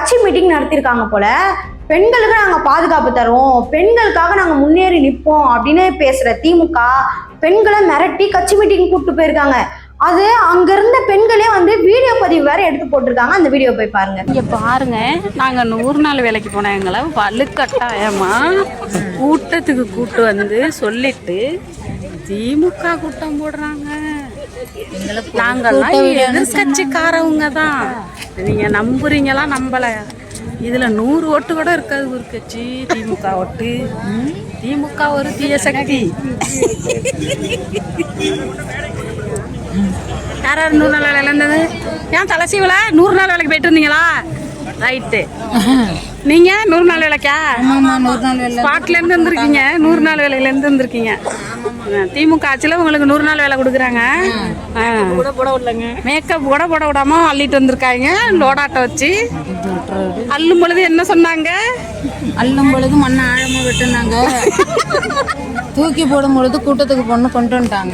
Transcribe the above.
கட்சி மீட்டிங் நடத்திருக்காங்க போல. பெண்களுக்கு நாங்க பாதுகாப்பு தரோம், பெண்களுக்காக நாங்க முன்னேறி நிற்போம் அப்படின்னு பேசுற திமுக பெண்களை மிரட்டி கட்சி மீட்டிங் கூப்பிட்டு போயிருக்காங்க. அது அங்க இருந்த பெண்களே வந்து வீடியோ பதிவு வேற எடுத்து போட்டிருக்காங்க. அந்த வீடியோ போய் பாருங்க. இங்க பாருங்க, நாங்க 100 நாள் வேலைக்கு போனவங்கள வலுக்கட்டாயமா கூட்டத்துக்கு கூட்டு வந்து சொல்லிட்டு திமுக கூட்டம் போடுறாங்க. நாங்கெல்லாம் எதிர்கட்சிக்காரவங்க தான். நீங்க நம்புறீங்களா நம்பல? இதுல 100 ஓட்டு கூட இருக்காது ஒரு கட்சி. திமுக ஓட்டு. திமுக ஒரு தீய சக்தி. யார் 100 நாள் வேலையில இருந்தது? ஏன் தலைசீவல 100 நாள் வேலைக்கு போயிட்டு இருந்தீங்களா? ரைட்டு. நீங்க 100 நாள் வேலைக்கா? ஸ்பாட்ல இருந்து வந்திருக்கீங்க. 100 நாள் வேலையில இருந்து வந்திருக்கீங்க. திமுக ஆட்சியில் உங்களுக்கு 100 நாள் வேலை கொடுக்குறாங்க. மேக்கப் கூட போட விடாம அள்ளிட்டு வந்திருக்காங்க. லோடாட்டை வச்சு அள்ளும் பொழுது என்ன சொன்னாங்க? அள்ளும் பொழுது மண்ணை ஆழமா வெட்டுனாங்க. தூக்கி போடும் பொழுது கூட்டத்துக்கு பொண்ணு கொண்டு வந்துட்டாங்க.